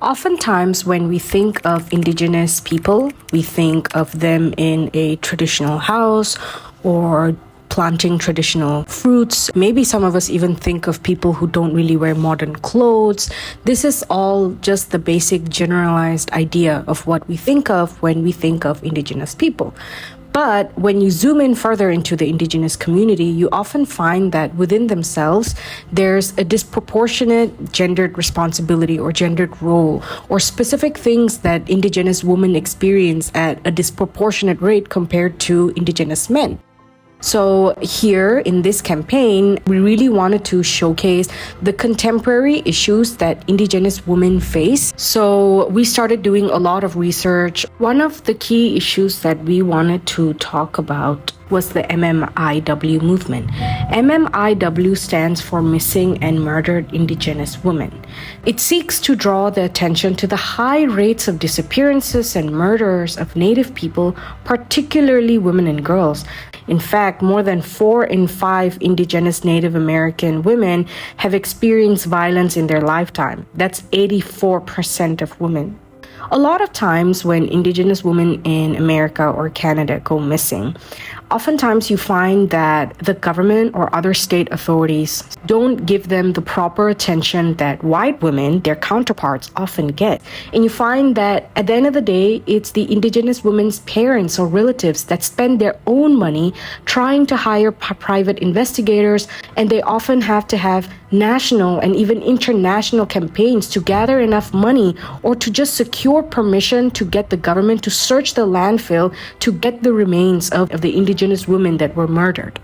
Oftentimes, when we think of Indigenous people, we think of them in a traditional house or planting traditional fruits. Maybe some of us even think of people who don't really wear modern clothes. This is all just the basic generalized idea of what we think of when we think of Indigenous people. But when you zoom in further into the Indigenous community, you often find that within themselves, there's a disproportionate gendered responsibility or gendered role, or specific things that Indigenous women experience at a disproportionate rate compared to Indigenous men. So here in this campaign, we really wanted to showcase the contemporary issues that Indigenous women face. So we started doing a lot of research. One of the key issues that we wanted to talk about was the MMIW movement. MMIW stands for Missing and Murdered Indigenous Women. It seeks to draw the attention to the high rates of disappearances and murders of Native people, particularly women and girls. In fact, more than 4 in 5 Indigenous Native American women have experienced violence in their lifetime. That's 84% of women. A lot of times when Indigenous women in America or Canada go missing, oftentimes you find that the government or other state authorities don't give them the proper attention that white women, their counterparts, often get. And you find that at the end of the day, it's the Indigenous women's parents or relatives that spend their own money trying to hire private investigators, and they often have to have national and even international campaigns to gather enough money or to just secure permission to get the government to search the landfill to get the remains of the Indigenous women that were murdered.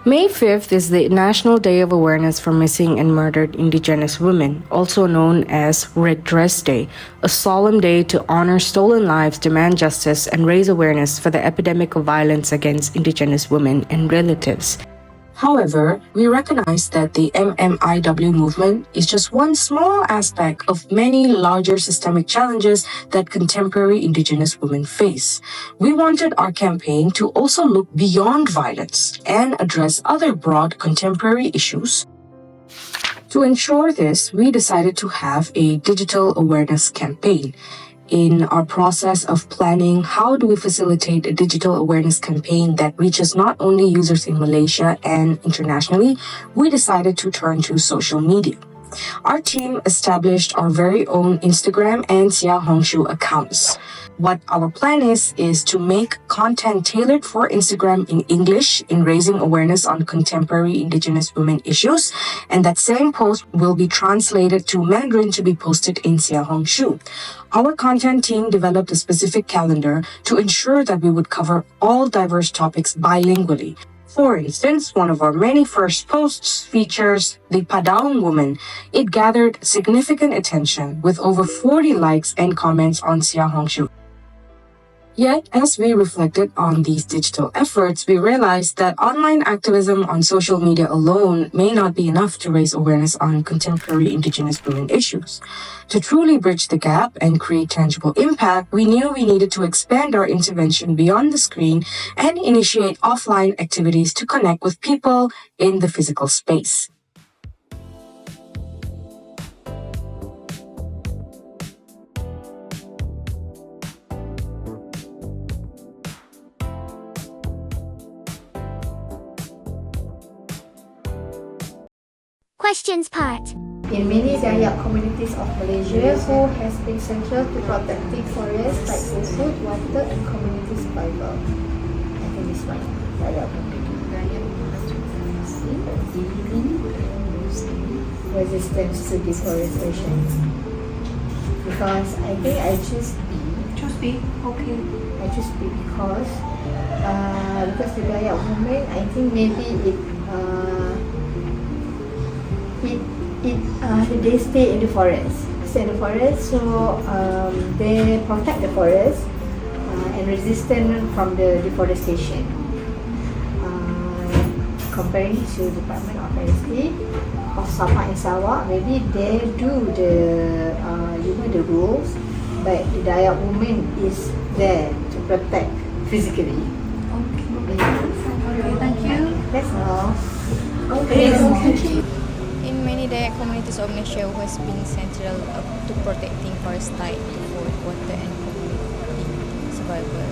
May 5th is the National Day of Awareness for Missing and Murdered Indigenous Women, also known as Red Dress Day, a solemn day to honor stolen lives, demand justice, and raise awareness for the epidemic of violence against Indigenous women and relatives. However, we recognize that the MMIW movement is just one small aspect of many larger systemic challenges that contemporary Indigenous women face. We wanted our campaign to also look beyond violence and address other broad contemporary issues. To ensure this, we decided to have a digital awareness campaign. In our process of planning, how do we facilitate a digital awareness campaign that reaches not only users in Malaysia and internationally, we decided to turn to social media. Our team established our very own Instagram and Sia Hongshu accounts. What our plan is to make content tailored for Instagram in English in raising awareness on contemporary Indigenous women issues, and that same post will be translated to Mandarin to be posted in Sia Hongshu. Our content team developed a specific calendar to ensure that we would cover all diverse topics bilingually. For instance, one of our many first posts features the Padaung woman. It gathered significant attention with over 40 likes and comments on Sia Hongshu. Yet, as we reflected on these digital efforts, we realized that online activism on social media alone may not be enough to raise awareness on contemporary Indigenous women issues. To truly bridge the gap and create tangible impact, we knew we needed to expand our intervention beyond the screen and initiate offline activities to connect with people in the physical space. Questions part. In many Dayak communities of Malaysia, who has been central to protecting forests like for food, water, and community survival. I think this one. Dayak resistance to deforestation. Because I think I choose B. Choose B. Okay. I choose B because the Dayak women, I think maybe they stay in the forest. So they protect the forest and resistant from the deforestation. Comparing to Department of Forestry of Sabah and Sarawak, maybe they do the rules, but the Dayak woman is there to protect physically. Okay, thank you. That's all. Okay. In many Dayak communities, this organization has been central to protecting forest tied to food, water, and community survival.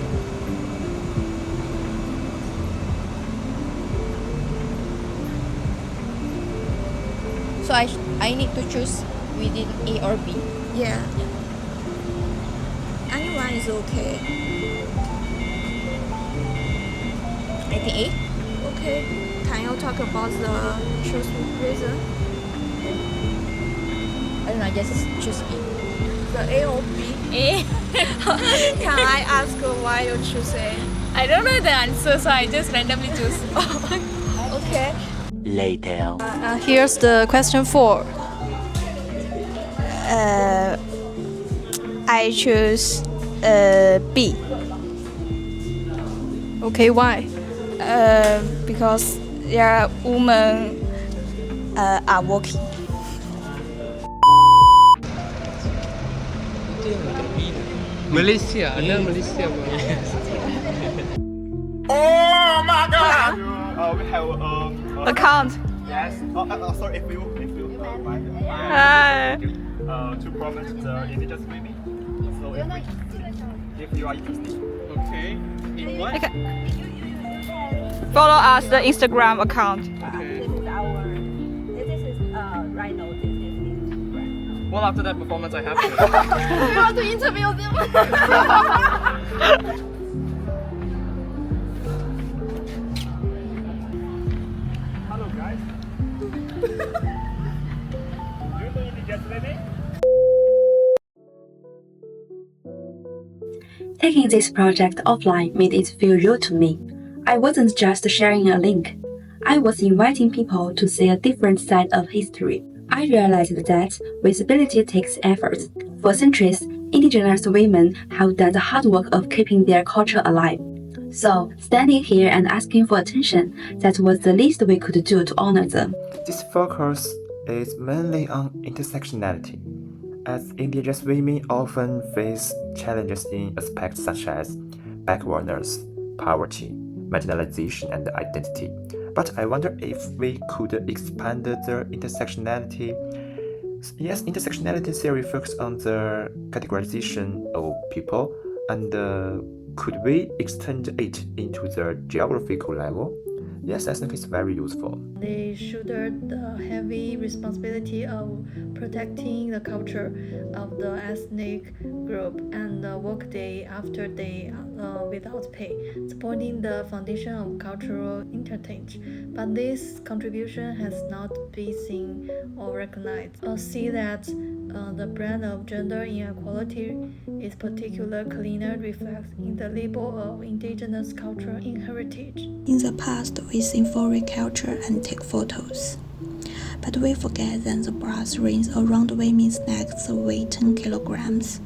So I need to choose within A or B. Yeah. Anyone is okay. I think A. Okay. Can you talk about the choose reason? I don't know, just choose B. The A or B? A. Can I ask why you choose A? I don't know the answer, so I just randomly choose. Okay. Later. Here's the question 4. I choose B. Okay, why? Because there are women are working. Malaysia, ada Malaysia. Oh my God! We have Account. yes. Sorry if you mind. Hi. To promote the indigenous women. So if you are interested. Okay. In what? Follow us the Instagram account. Okay. This is right now. This is Instagram. Well, after that performance, I have to. We want to interview them. Hello guys. Do you know indigenous women? Taking this project offline made it feel real to me. I wasn't just sharing a link. I was inviting people to see a different side of history. I realized that visibility takes effort. For centuries, indigenous women have done the hard work of keeping their culture alive. So, standing here and asking for attention, that was the least we could do to honor them. This focus is mainly on intersectionality, as indigenous women often face challenges in aspects such as backwardness, poverty, marginalization, and identity. But I wonder if we could expand the intersectionality. Yes, intersectionality theory focuses on the categorization of people, and could we extend it into the geographical level? Yes, I think it's very useful. They shoulder the heavy responsibility of protecting the culture of the ethnic group and work day after day without pay, supporting the foundation of cultural interchange. But this contribution has not been seen or recognized. See that the brand of gender inequality is particularly cleaner reflected in the label of indigenous culture in heritage. In the past, we sing folklore culture and take photos. But we forget that the brass rings around women's necks weigh 10 kilograms.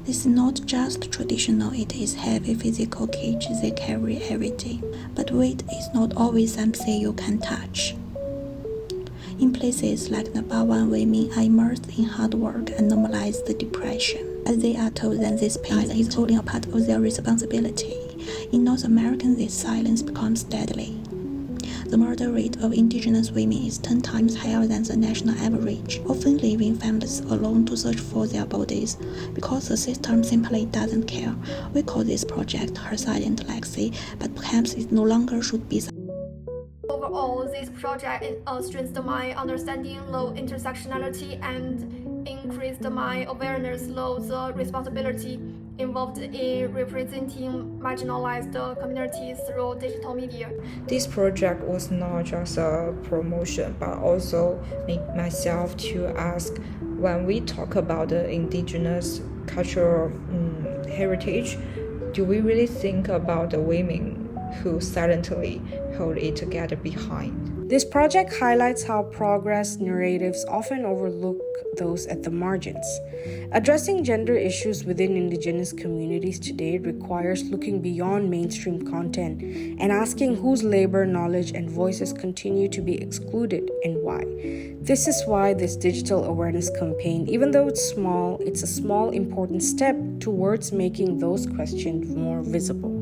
This is not just traditional, it is heavy physical cage they carry every day. But weight is not always something you can touch. In places like Nepal, women are immersed in hard work and normalize the depression, as they are told that this pain is only a part of their responsibility. In North America, this silence becomes deadly. The murder rate of indigenous women is 10 times higher than the national average, often leaving families alone to search for their bodies because the system simply doesn't care. We call this project her silent legacy, but perhaps it no longer should be. Overall, this project strengthened my understanding of intersectionality and increased my awareness of the responsibility involved in representing marginalized communities through digital media. This project was not just a promotion, but also made myself to ask, when we talk about the indigenous cultural heritage, do we really think about the women who silently hold it together behind? This project highlights how progress narratives often overlook those at the margins. Addressing gender issues within indigenous communities today requires looking beyond mainstream content and asking whose labor, knowledge, and voices continue to be excluded and why. This is why this digital awareness campaign, even though it's a small important step towards making those questions more visible.